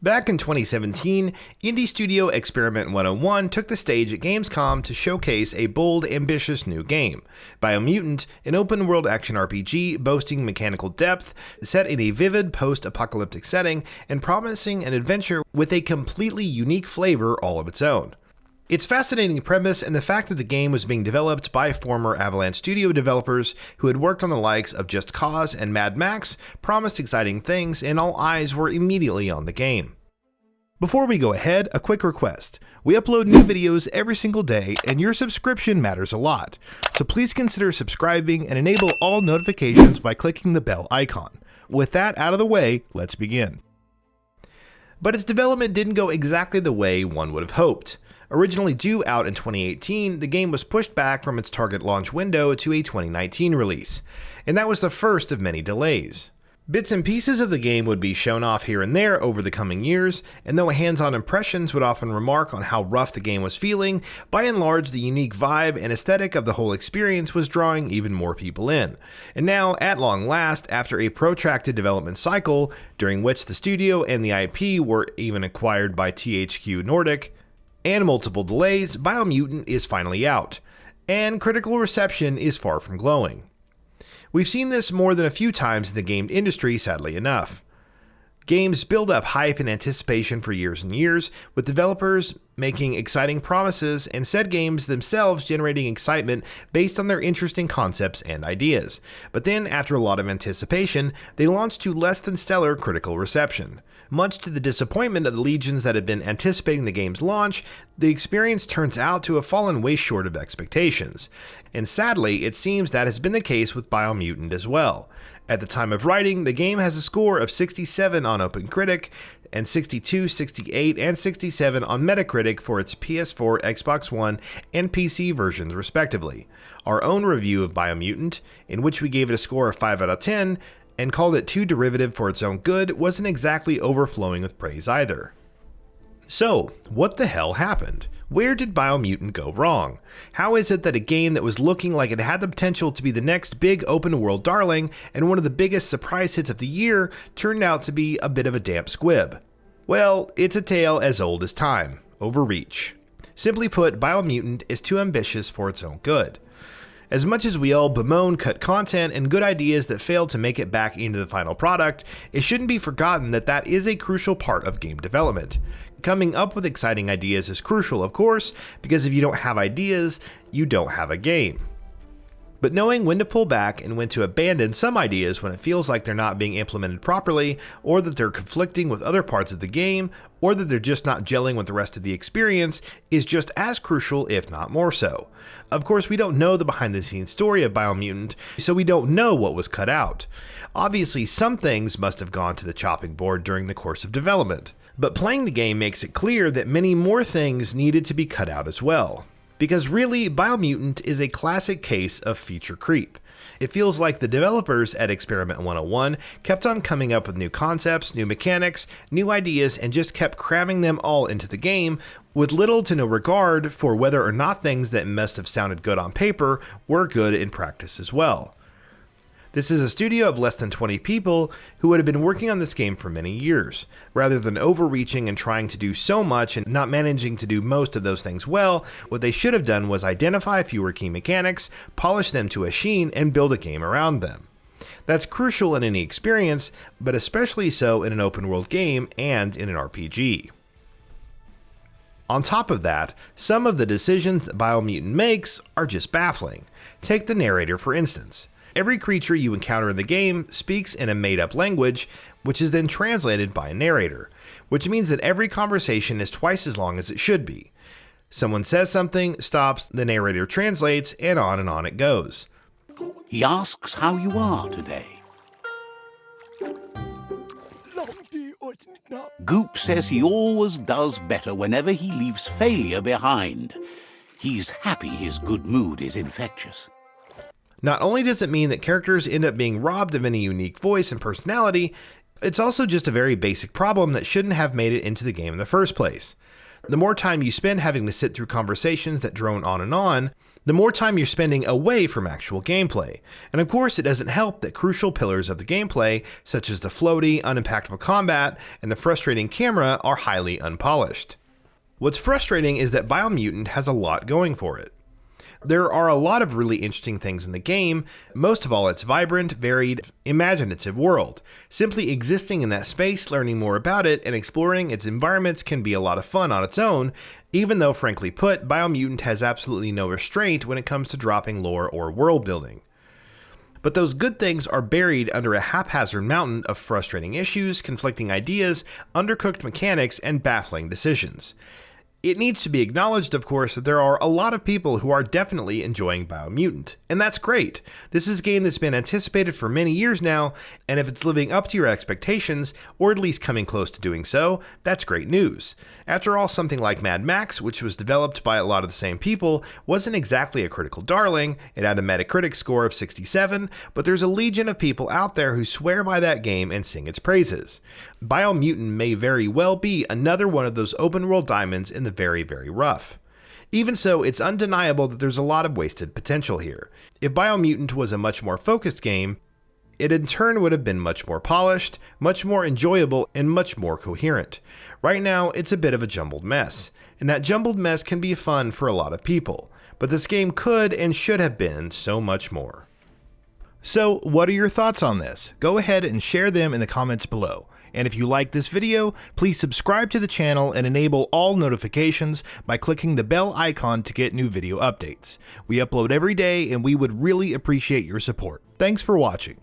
Back in 2017, indie studio Experiment 101 took the stage at Gamescom to showcase a bold, ambitious new game, Biomutant, an open-world action RPG boasting mechanical depth, set in a vivid post-apocalyptic setting, and promising an adventure with a completely unique flavor all of its own. Its fascinating premise and the fact that the game was being developed by former Avalanche Studio developers who had worked on the likes of Just Cause and Mad Max promised exciting things, and all eyes were immediately on the game. Before we go ahead, a quick request. We upload new videos every single day, and your subscription matters a lot. So please consider subscribing and enable all notifications by clicking the bell icon. With that out of the way, let's begin. But its development didn't go exactly the way one would have hoped. Originally due out in 2018, the game was pushed back from its target launch window to a 2019 release, and that was the first of many delays. Bits and pieces of the game would be shown off here and there over the coming years, and though hands-on impressions would often remark on how rough the game was feeling, by and large the unique vibe and aesthetic of the whole experience was drawing even more people in. And now, at long last, after a protracted development cycle, during which the studio and the IP were even acquired by THQ Nordic, and multiple delays, Biomutant is finally out, and critical reception is far from glowing. We've seen this more than a few times in the game industry, sadly enough. Games build up hype and anticipation for years and years, with developers making exciting promises and said games themselves generating excitement based on their interesting concepts and ideas. But then, after a lot of anticipation, they launch to less than stellar critical reception. Much to the disappointment of the legions that had been anticipating the game's launch, the experience turns out to have fallen way short of expectations. And sadly, it seems that has been the case with Biomutant as well. At the time of writing, the game has a score of 67 on OpenCritic, and 62, 68, and 67 on Metacritic for its PS4, Xbox One, and PC versions respectively. Our own review of Biomutant, in which we gave it a score of 5 out of 10, and called it too derivative for its own good, wasn't exactly overflowing with praise either. So, what the hell happened? Where did Biomutant go wrong? How is it that a game that was looking like it had the potential to be the next big open world darling and one of the biggest surprise hits of the year turned out to be a bit of a damp squib? Well, it's a tale as old as time: overreach. Simply put, Biomutant is too ambitious for its own good. As much as we all bemoan cut content and good ideas that fail to make it back into the final product, it shouldn't be forgotten that that is a crucial part of game development. Coming up with exciting ideas is crucial, of course, because if you don't have ideas, you don't have a game. But knowing when to pull back and when to abandon some ideas when it feels like they're not being implemented properly, or that they're conflicting with other parts of the game, or that they're just not gelling with the rest of the experience, is just as crucial, if not more so. Of course, we don't know the behind-the-scenes story of Biomutant, so we don't know what was cut out. Obviously, some things must have gone to the chopping board during the course of development. But playing the game makes it clear that many more things needed to be cut out as well. Because really, Biomutant is a classic case of feature creep. It feels like the developers at Experiment 101 kept on coming up with new concepts, new mechanics, new ideas, and just kept cramming them all into the game, with little to no regard for whether or not things that must have sounded good on paper were good in practice as well. This is a studio of less than 20 people who would have been working on this game for many years. Rather than overreaching and trying to do so much and not managing to do most of those things well, what they should have done was identify fewer key mechanics, polish them to a sheen, and build a game around them. That's crucial in any experience, but especially so in an open world game and in an RPG. On top of that, some of the decisions that Biomutant makes are just baffling. Take the narrator for instance. Every creature you encounter in the game speaks in a made-up language, which is then translated by a narrator, which means that every conversation is twice as long as it should be. Someone says something, stops, the narrator translates, and on it goes. He asks how you are today. Goop says he always does better whenever he leaves failure behind. He's happy his good mood is infectious. Not only does it mean that characters end up being robbed of any unique voice and personality, it's also just a very basic problem that shouldn't have made it into the game in the first place. The more time you spend having to sit through conversations that drone on, the more time you're spending away from actual gameplay. And of course, it doesn't help that crucial pillars of the gameplay, such as the floaty, unimpactful combat, and the frustrating camera, are highly unpolished. What's frustrating is that Biomutant has a lot going for it. There are a lot of really interesting things in the game, most of all its vibrant, varied, imaginative world. Simply existing in that space, learning more about it, and exploring its environments can be a lot of fun on its own, even though frankly put, Biomutant has absolutely no restraint when it comes to dropping lore or world building. But those good things are buried under a haphazard mountain of frustrating issues, conflicting ideas, undercooked mechanics, and baffling decisions. It needs to be acknowledged, of course, that there are a lot of people who are definitely enjoying Biomutant, and that's great. This is a game that's been anticipated for many years now, and if it's living up to your expectations, or at least coming close to doing so, that's great news. After all, something like Mad Max, which was developed by a lot of the same people, wasn't exactly a critical darling. It had a Metacritic score of 67, but there's a legion of people out there who swear by that game and sing its praises. Biomutant may very well be another one of those open-world diamonds in the very, very rough. Even so, it's undeniable that there's a lot of wasted potential here. If Biomutant was a much more focused game, it in turn would have been much more polished, much more enjoyable, and much more coherent. Right now, it's a bit of a jumbled mess, and that jumbled mess can be fun for a lot of people, but this game could and should have been so much more. So, what are your thoughts on this? Go ahead and share them in the comments below. And if you like this video, please subscribe to the channel and enable all notifications by clicking the bell icon to get new video updates. We upload every day and we would really appreciate your support. Thanks for watching.